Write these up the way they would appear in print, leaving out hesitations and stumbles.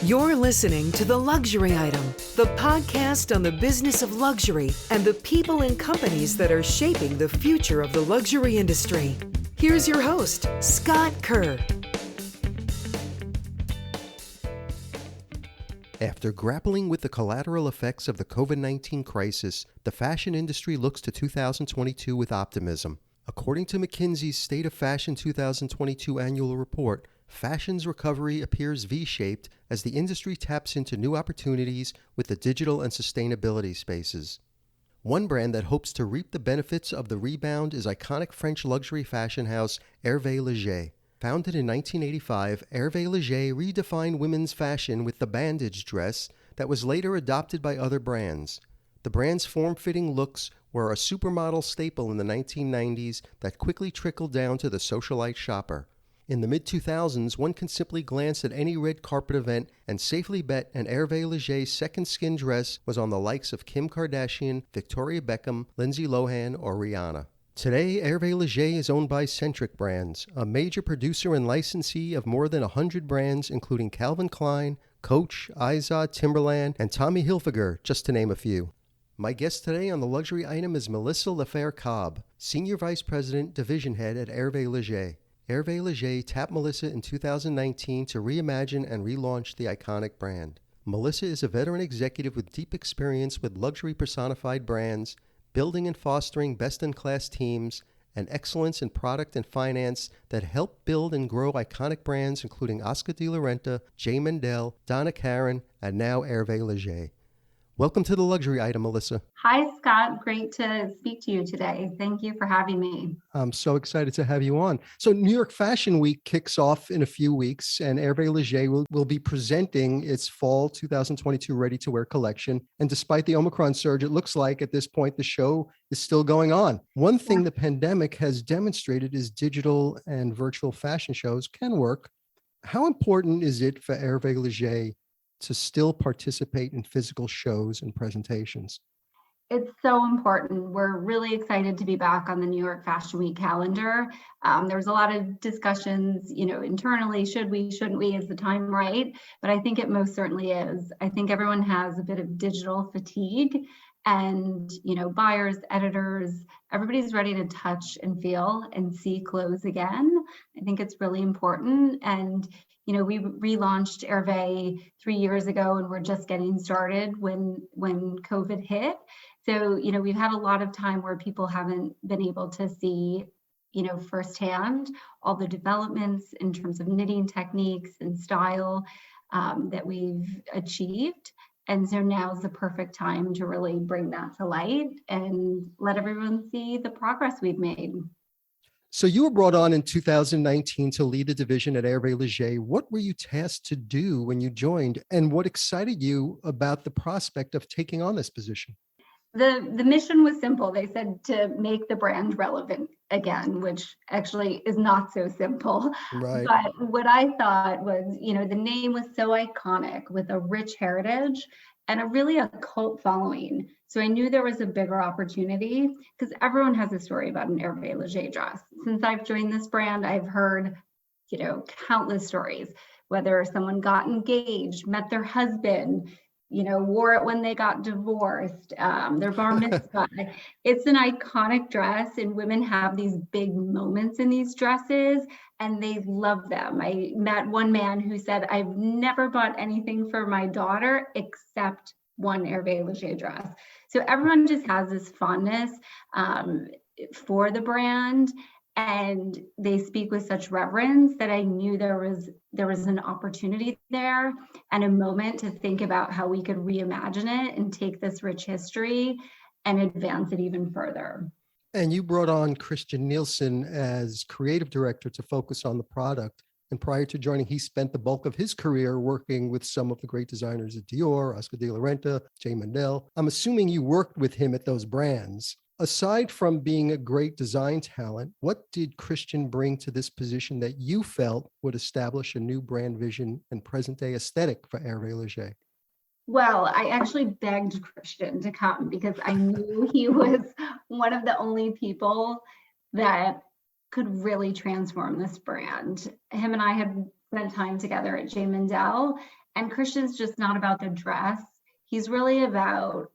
You're listening to The Luxury Item, the podcast on the business of luxury and the people and companies that are shaping the future of the luxury industry. Here's your host, Scott Kerr. After grappling with the collateral effects of the COVID-19 crisis, the fashion industry looks to 2022 with optimism. According to McKinsey's State of Fashion 2022 annual report, fashion's recovery appears V-shaped as the industry taps into new opportunities with the digital and sustainability spaces. One brand that hopes to reap the benefits of the rebound is iconic French luxury fashion house Hervé Léger. Founded in 1985, Hervé Léger redefined women's fashion with the bandage dress that was later adopted by other brands. The brand's form-fitting looks were a supermodel staple in the 1990s that quickly trickled down to the socialite shopper. In the mid-2000s, one can simply glance at any red carpet event and safely bet an Hervé Léger second skin dress was on the likes of Kim Kardashian, Victoria Beckham, Lindsay Lohan, or Rihanna. Today, Hervé Léger is owned by Centric Brands, a major producer and licensee of more than 100 brands, including Calvin Klein, Coach, Izod, Timberland, and Tommy Hilfiger, just to name a few. My guest today on The Luxury Item is Melissa Lefere-Cobb, Senior Vice President, Division Head at Hervé Léger. Hervé Léger tapped Melissa in 2019 to reimagine and relaunch the iconic brand. Melissa is a veteran executive with deep experience with luxury personified brands, building and fostering best-in-class teams, and excellence in product and finance that help build and grow iconic brands including Oscar de la Renta, J. Mendel, Donna Karan, and now Hervé Léger. Welcome to The Luxury Item, Melissa. Hi, Scott. Great to speak to you today. Thank you for having me. I'm so excited to have you on. So New York Fashion Week kicks off in a few weeks, and Hervé Léger will be presenting its fall 2022 ready-to-wear collection. And despite the Omicron surge, it looks like at this point the show is still going on. One thing the pandemic has demonstrated is digital and virtual fashion shows can work. How important is it for Hervé Léger to still participate in physical shows and presentations? It's so important. We're really excited to be back on the New York Fashion Week calendar. There was a lot of discussions, internally, should we, shouldn't we, is the time right? But I think it most certainly is. I think everyone has a bit of digital fatigue and, buyers, editors, everybody's ready to touch and feel and see clothes again. I think it's really important. And we relaunched Hervé 3 years ago, and we're just getting started when COVID hit. So, we've had a lot of time where people haven't been able to see, firsthand all the developments in terms of knitting techniques and style that we've achieved. And so now's the perfect time to really bring that to light and let everyone see the progress we've made. So you were brought on in 2019 to lead the division at Hervé Léger. What were you tasked to do when you joined, and what excited you about the prospect of taking on this position? The mission was simple. They said to make the brand relevant again, which actually is not so simple. Right. But what I thought was, the name was so iconic with a rich heritage and a cult following. So I knew there was a bigger opportunity because everyone has a story about an Hervé Léger dress. Since I've joined this brand, I've heard, countless stories, whether someone got engaged, met their husband, wore it when they got divorced, their bar mitzvah. It's an iconic dress, and women have these big moments in these dresses, and they love them. I met one man who said, I've never bought anything for my daughter except one Hervé Léger dress. So everyone just has this fondness for the brand, and they speak with such reverence that I knew there was an opportunity there and a moment to think about how we could reimagine it and take this rich history and advance it even further. And you brought on Christian Nielsen as creative director to focus on the product. And prior to joining, he spent the bulk of his career working with some of the great designers at Dior, Oscar de la Renta, J. Mendel. I'm assuming you worked with him at those brands. Aside from being a great design talent, what did Christian bring to this position that you felt would establish a new brand vision and present-day aesthetic for Hervé Léger? Well, I actually begged Christian to come because I knew he was one of the only people that could really transform this brand. Him and I had spent time together at J. Mendel, And Christian's just not about the dress. He's really about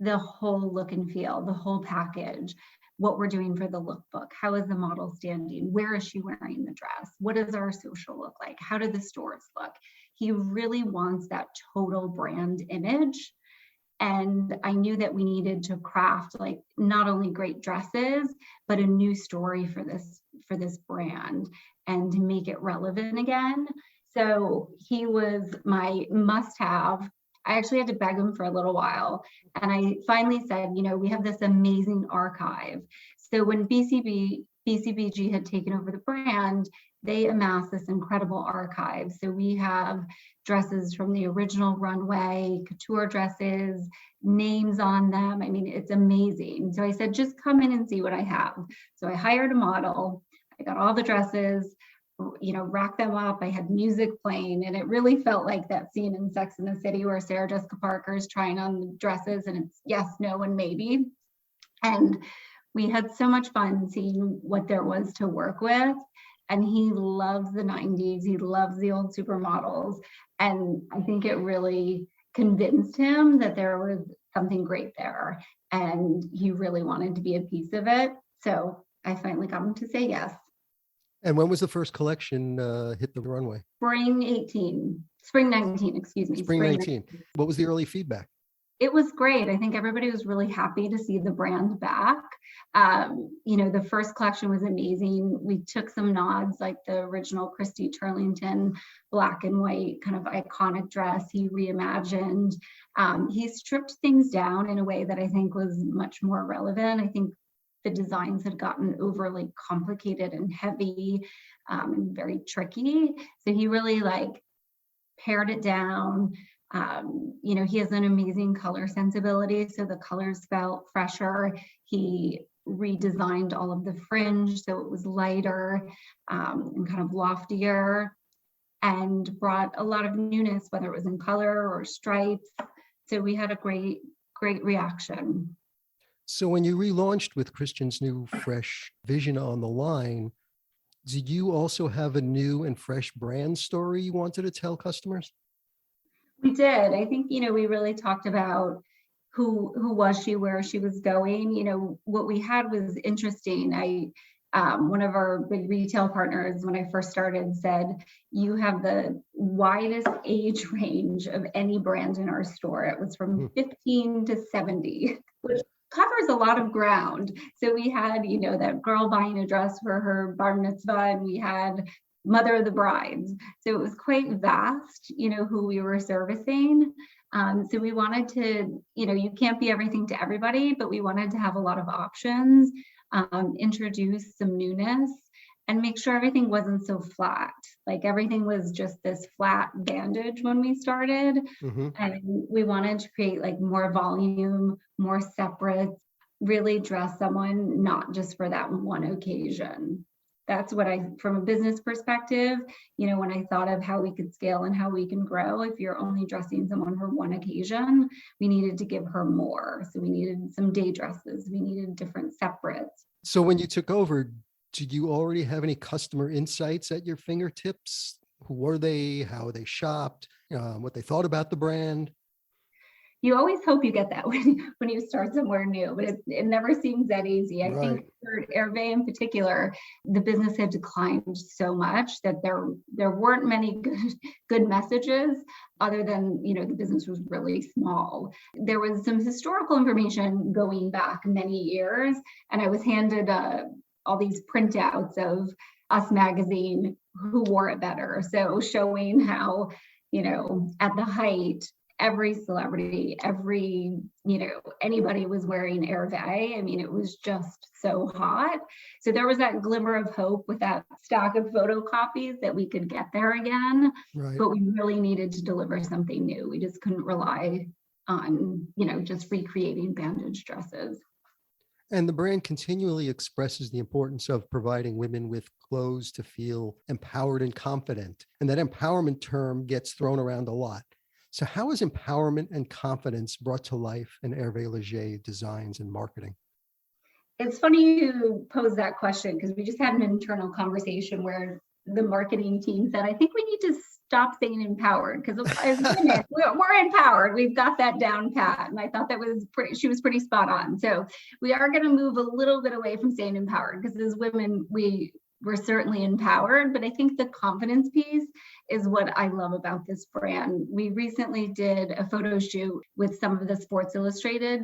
the whole look and feel, the whole package, what we're doing for the lookbook. How is the model standing? Where is she wearing the dress? What does our social look like? How do the stores look? He really wants that total brand image. And I knew that we needed to craft like not only great dresses, but a new story for this brand and to make it relevant again. So he was my must-have. I actually had to beg him for a little while. And I finally said, we have this amazing archive. So when BCBG had taken over the brand, they amassed this incredible archive. So we have dresses from the original runway, couture dresses, names on them. I mean, it's amazing. So I said, just come in and see what I have. So I hired a model. I got all the dresses, racked them up. I had music playing, and it really felt like that scene in Sex and the City where Sarah Jessica Parker is trying on the dresses and it's yes, no, and maybe. And we had so much fun seeing what there was to work with. And he loves the 90s. He loves the old supermodels. And I think it really convinced him that there was something great there. And he really wanted to be a piece of it. So I finally got him to say yes. And when was the first collection hit the runway? Spring 19, excuse me. Spring 19. What was the early feedback? It was great. I think everybody was really happy to see the brand back. The first collection was amazing. We took some nods, like the original Christy Turlington black and white kind of iconic dress he reimagined. He stripped things down in a way that I think was much more relevant. I think the designs had gotten overly complicated and heavy and very tricky. So he really pared it down. He has an amazing color sensibility, so the colors felt fresher. He redesigned all of the fringe so it was lighter and kind of loftier, and brought a lot of newness, whether it was in color or stripes. So we had a great reaction. So when you relaunched with Christian's new fresh vision on the line, did you also have a new and fresh brand story you wanted to tell customers? We did. I think, we really talked about who was she, where she was going. What we had was interesting. One of our big retail partners, when I first started, said, you have the widest age range of any brand in our store. It was from 15 to 70, which covers a lot of ground. So we had, that girl buying a dress for her bar mitzvah, and we had mother of the brides. So it was quite vast, who we were servicing. So we wanted to, you can't be everything to everybody, but we wanted to have a lot of options, introduce some newness, and make sure everything wasn't so flat. Like everything was just this flat bandage when we started. And we wanted to create more volume, more separate, really dress someone not just for that one occasion. That's what from a business perspective, when I thought of how we could scale and how we can grow, if you're only dressing someone for one occasion, we needed to give her more. So we needed some day dresses. We needed different separates. So when you took over, did you already have any customer insights at your fingertips? Who were they? How they shopped? What they thought about the brand? You always hope you get that when you start somewhere new, but it never seems that easy. I think for Hervé in particular, the business had declined so much that there weren't many good messages other than, the business was really small. There was some historical information going back many years, and I was handed all these printouts of Us Magazine, who wore it better. So showing how, at the height, every celebrity, anybody was wearing Hervé. I mean, it was just so hot. So there was that glimmer of hope with that stock of photocopies that we could get there again. Right. But we really needed to deliver something new. We just couldn't rely on, just recreating bandage dresses. And the brand continually expresses the importance of providing women with clothes to feel empowered and confident. And that empowerment term gets thrown around a lot. So how is empowerment and confidence brought to life in Hervé Léger designs and marketing? It's funny you pose that question because we just had an internal conversation where the marketing team said, I think we need to stop saying empowered, because as women, we're empowered. We've got that down pat. And I thought that was she was pretty spot on. So we are going to move a little bit away from saying empowered, because as women, we're certainly empowered, but I think the confidence piece is what I love about this brand. We recently did a photo shoot with some of the Sports Illustrated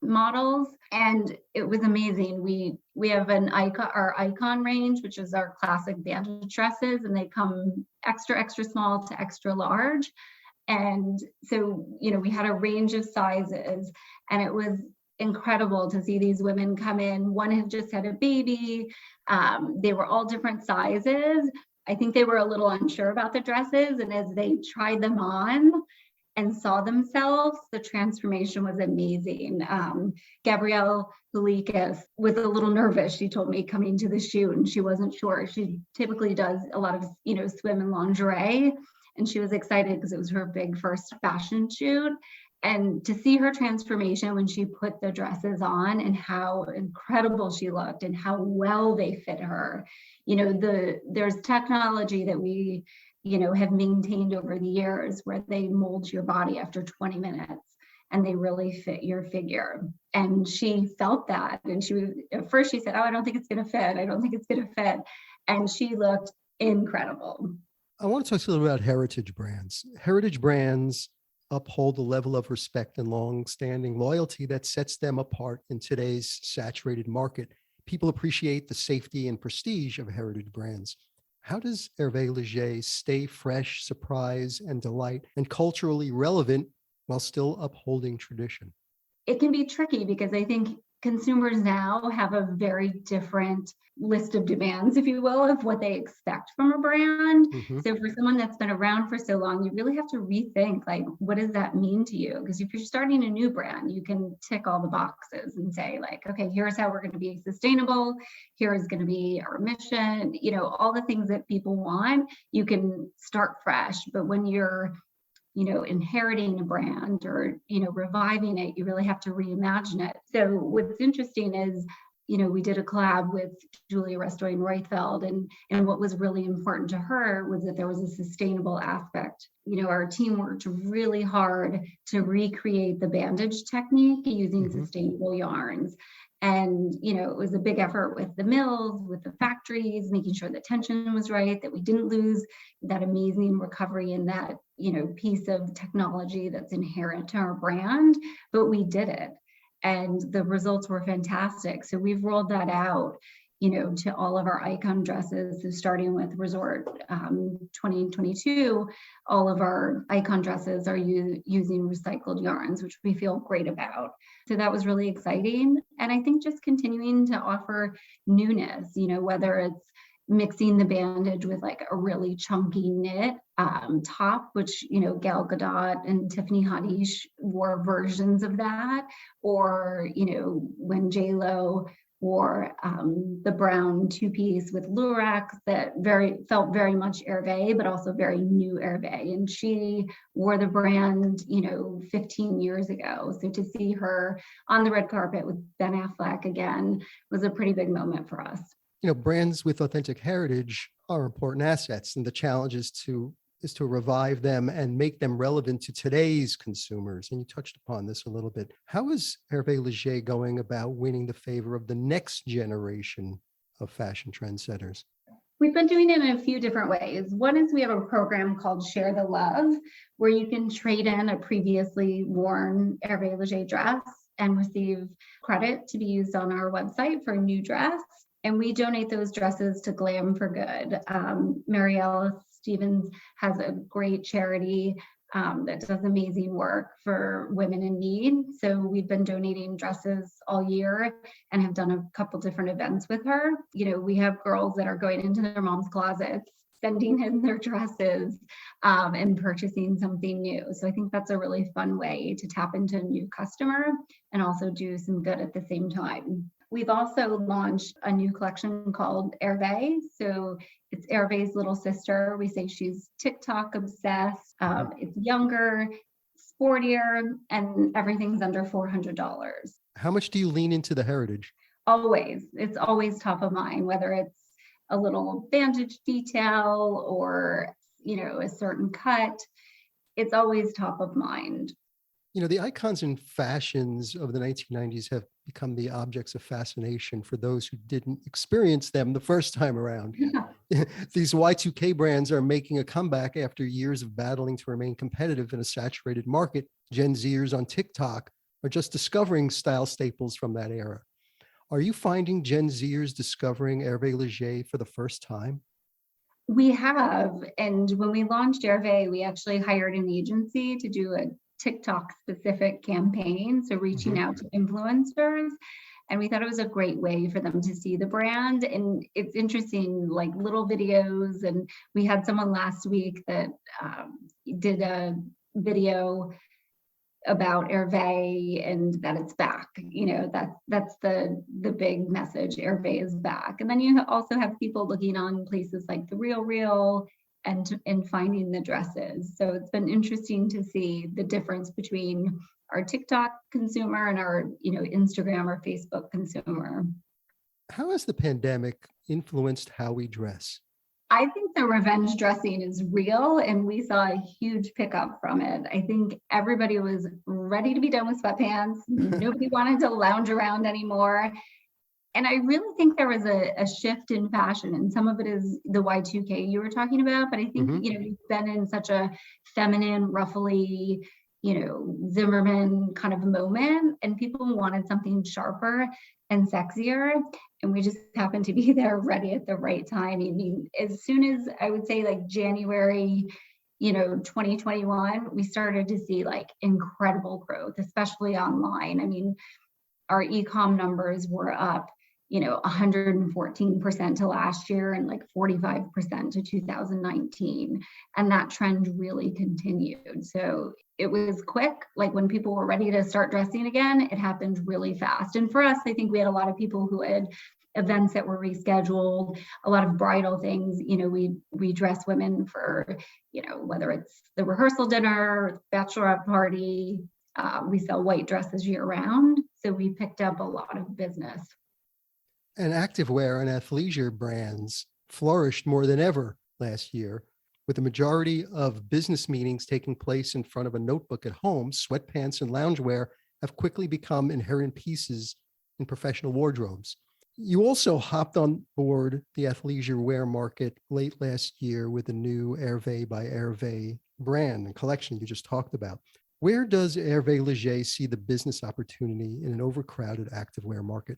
models, and it was amazing. We have our icon range, which is our classic bandage dresses, and they come extra small to extra large. And so, we had a range of sizes, and it was incredible to see these women come in. One had just had a baby. They were all different sizes. I think they were a little unsure about the dresses, and as they tried them on and saw themselves, the transformation was amazing. Gabrielle Velikis was a little nervous, she told me, coming to the shoot, and she wasn't sure. She typically does a lot of, swim and lingerie, and she was excited because it was her big first fashion shoot. And to see her transformation when she put the dresses on, and how incredible she looked and how well they fit her. There's technology that we have maintained over the years, where they mold your body after 20 minutes and they really fit your figure. And she felt that. And at first she said, oh, I don't think it's going to fit. I don't think it's going to fit. And she looked incredible. I want to talk a little about heritage brands. Heritage brands uphold the level of respect and long-standing loyalty that sets them apart in today's saturated market. People appreciate the safety and prestige of heritage brands. How does Hervé Léger stay fresh, surprise, and delight, and culturally relevant while still upholding tradition? It can be tricky, because I think consumers now have a very different list of demands, if you will, of what they expect from a brand. Mm-hmm. So for someone that's been around for so long, you really have to rethink, like, what does that mean to you? Because if you're starting a new brand, you can tick all the boxes and say, like, okay, here's how we're going to be sustainable. Here is going to be our mission, all the things that people want. You can start fresh. But when you're inheriting a brand or, reviving it, you really have to reimagine it. So what's interesting is, we did a collab with Julia Restoin-Roithfeld, and what was really important to her was that there was a sustainable aspect. Our team worked really hard to recreate the bandage technique using mm-hmm. sustainable yarns. And, it was a big effort with the mills, with the factories, making sure the tension was right, that we didn't lose that amazing recovery in that, piece of technology that's inherent to our brand, but we did it. And the results were fantastic. So we've rolled that out, to all of our icon dresses. So starting with Resort 2022, all of our icon dresses are using recycled yarns, which we feel great about. So that was really exciting. And I think just continuing to offer newness, whether it's mixing the bandage with like a really chunky knit top, which, Gal Gadot and Tiffany Haddish wore versions of that, or, when J-Lo wore the brown two-piece with lurex that felt very much Hervé, but also very new Hervé. And she wore the brand, 15 years ago. So to see her on the red carpet with Ben Affleck again was a pretty big moment for us. Brands with authentic heritage are important assets, and the challenge is to revive them and make them relevant to today's consumers. And you touched upon this a little bit. How is Hervé Léger going about winning the favor of the next generation of fashion trendsetters? We've been doing it in a few different ways. One is we have a program called Share the Love, where you can trade in a previously worn Hervé Léger dress and receive credit to be used on our website for a new dress. And we donate those dresses to Glam for Good. Marielle Stevens has a great charity that does amazing work for women in need. So we've been donating dresses all year and have done a couple different events with her. We have girls that are going into their mom's closets, sending in their dresses and purchasing something new. So I think that's a really fun way to tap into a new customer and also do some good at the same time. We've also launched a new collection called Hervé. So it's Hervé's little sister. We say she's TikTok obsessed. It's younger, sportier, and everything's under $400. How much do you lean into the heritage? Always. It's always top of mind, whether it's a little bandage detail or, a certain cut, it's always top of mind. The icons and fashions of the 1990s have become the objects of fascination for those who didn't experience them the first time around. Yeah. These Y2K brands are making a comeback after years of battling to remain competitive in a saturated market. Gen Zers on TikTok are just discovering style staples from that era. Are you finding Gen Zers discovering Hervé Léger for the first time? We have. And when we launched Hervé, we actually hired an agency to do a TikTok specific campaign. So reaching out to influencers. And we thought it was a great way for them to see the brand. And it's interesting, like little videos. And we had someone last week that did a video about Hervé and that it's back. That's the big message. Hervé is back. And then you also have people looking on places like The Real and finding the dresses. So it's been interesting to see the difference between our TikTok consumer and our, Instagram or Facebook consumer. How has the pandemic influenced how we dress? I think the revenge dressing is real, and we saw a huge pickup from it. I think everybody was ready to be done with sweatpants. Nobody wanted to lounge around anymore. And I really think there was a shift in fashion, and some of it is the Y2K you were talking about. But I think, we've been in such a feminine, ruffly, Zimmerman kind of moment, and people wanted something sharper and sexier. And we just happened to be there ready at the right time. I mean, as soon as I would say like January, 2021, we started to see like incredible growth, especially online. I mean, our e-com numbers were up, 114% to last year and like 45% to 2019. And that trend really continued. So it was quick. Like when people were ready to start dressing again, it happened really fast. And for us, I think we had a lot of people who had events that were rescheduled, a lot of bridal things. We dress women for, whether it's the rehearsal dinner, bachelorette party. We sell white dresses year round. So we picked up a lot of business. And activewear and athleisure brands flourished more than ever last year. With the majority of business meetings taking place in front of a notebook at home, sweatpants and loungewear have quickly become inherent pieces in professional wardrobes. You also hopped on board the athleisure wear market late last year with the new Hervé by Hervé brand and collection you just talked about. Where does Hervé Léger see the business opportunity in an overcrowded activewear market?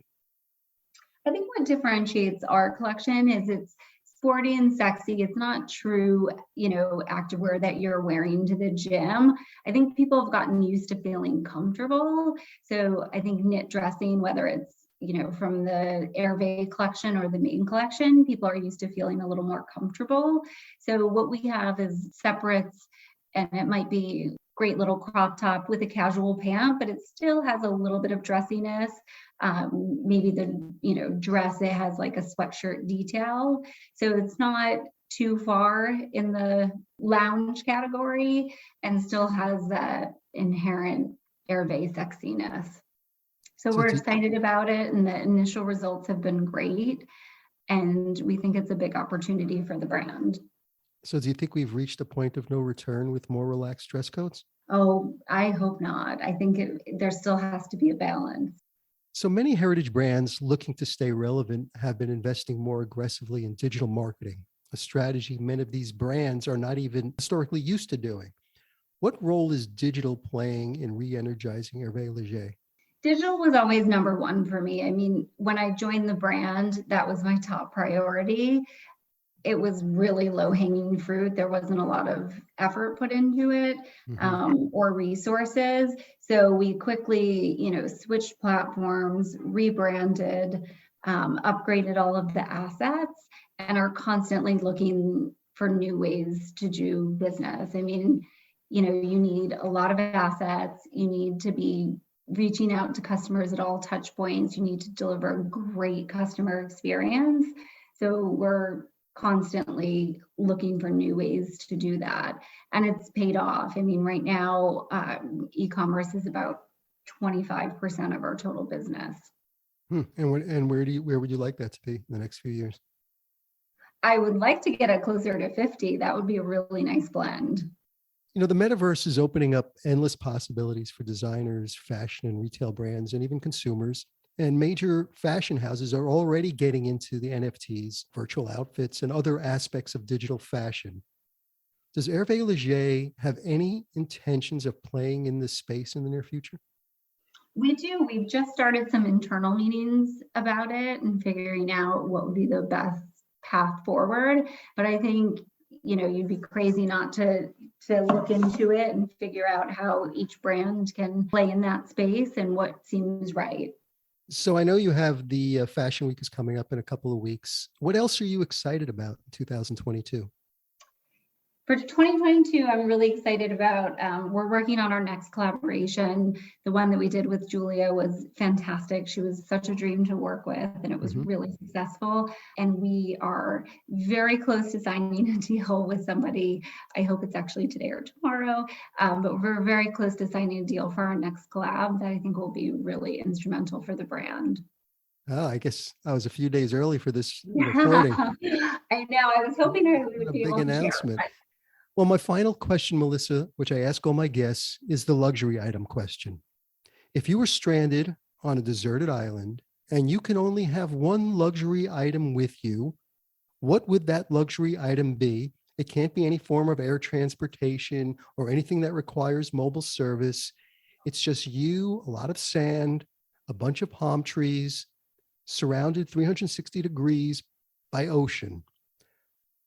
I think what differentiates our collection is it's sporty and sexy. It's not true, activewear that you're wearing to the gym. I think people have gotten used to feeling comfortable. So I think knit dressing, whether it's, from the Hervé collection or the main collection, people are used to feeling a little more comfortable. So what we have is separates, and it might be great little crop top with a casual pant, but it still has a little bit of dressiness. Maybe the, dress, it has like a sweatshirt detail. So it's not too far in the lounge category and still has that inherent Hervé sexiness. So we're excited about it, and the initial results have been great. And we think it's a big opportunity for the brand. So do you think we've reached a point of no return with more relaxed dress codes? Oh, I hope not. I think there still has to be a balance. So many heritage brands looking to stay relevant have been investing more aggressively in digital marketing, a strategy many of these brands are not even historically used to doing. What role is digital playing in re-energizing Hervé Léger? Digital was always number one for me. I mean, when I joined the brand, that was my top priority. It was really low-hanging fruit. There wasn't a lot of effort put into it, or resources. So we quickly, switched platforms, rebranded, upgraded all of the assets, and are constantly looking for new ways to do business. I mean, you need a lot of assets. You need to be reaching out to customers at all touch points. You need to deliver great customer experience. So we're constantly looking for new ways to do that. And it's paid off. I mean, right now, e-commerce is about 25% of our total business. And where would you like that to be in the next few years? I would like to get it closer to 50. That would be a really nice blend. The metaverse is opening up endless possibilities for designers, fashion and retail brands, and even consumers. And major fashion houses are already getting into the NFTs, virtual outfits, and other aspects of digital fashion. Does Hervé Léger have any intentions of playing in this space in the near future? We do. We've just started some internal meetings about it and figuring out what would be the best path forward. But I think, you'd be crazy not to look into it and figure out how each brand can play in that space and what seems right. So I know you have the Fashion Week is coming up in a couple of weeks. What else are you excited about in 2022? For 2022, I'm really excited about, we're working on our next collaboration. The one that we did with Julia was fantastic. She was such a dream to work with, and it was really successful. And we are very close to signing a deal with somebody. I hope it's actually today or tomorrow, but we're very close to signing a deal for our next collab that I think will be really instrumental for the brand. Oh, I guess I was a few days early for this recording. I know. I was hoping I would be able to announcement. share. Well, my final question, Melissa, which I ask all my guests, is the luxury item question. If you were stranded on a deserted island and you can only have one luxury item with you, what would that luxury item be? It can't be any form of air transportation or anything that requires mobile service. It's just you, a lot of sand, a bunch of palm trees, surrounded 360 degrees by ocean.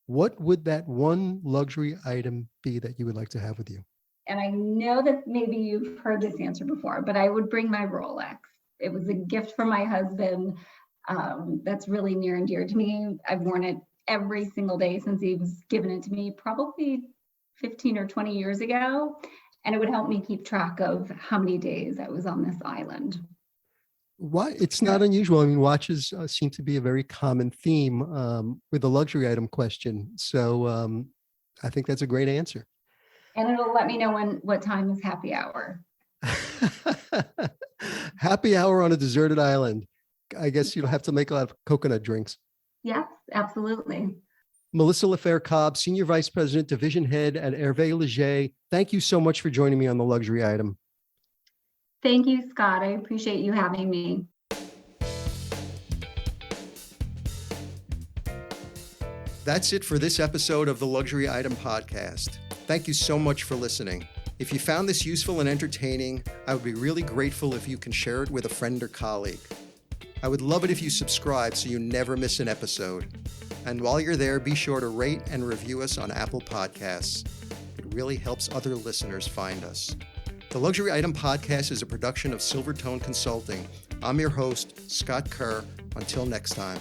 What would that one luxury item be that you would like to have with you? And I know that maybe you've heard this answer before, but I would bring my Rolex. It was a gift from my husband. That's really near and dear to me. I've worn it every single day since he was given it to me, probably 15 or 20 years ago. And it would help me keep track of how many days I was on this island. Why? It's not unusual. I mean, watches seem to be a very common theme with the luxury item question. So I think that's a great answer. And it'll let me know what time is happy hour. Happy hour on a deserted island. I guess you'll have to make a lot of coconut drinks. Yes, absolutely. Melissa Lefere-Cobb, Senior Vice President, Division Head at Hervé Léger. Thank you so much for joining me on the luxury item. Thank you, Scott. I appreciate you having me. That's it for this episode of the Luxury Item Podcast. Thank you so much for listening. If you found this useful and entertaining, I would be really grateful if you can share it with a friend or colleague. I would love it if you subscribe so you never miss an episode. And while you're there, be sure to rate and review us on Apple Podcasts. It really helps other listeners find us. The Luxury Item Podcast is a production of Silvertone Consulting. I'm your host, Scott Kerr. Until next time.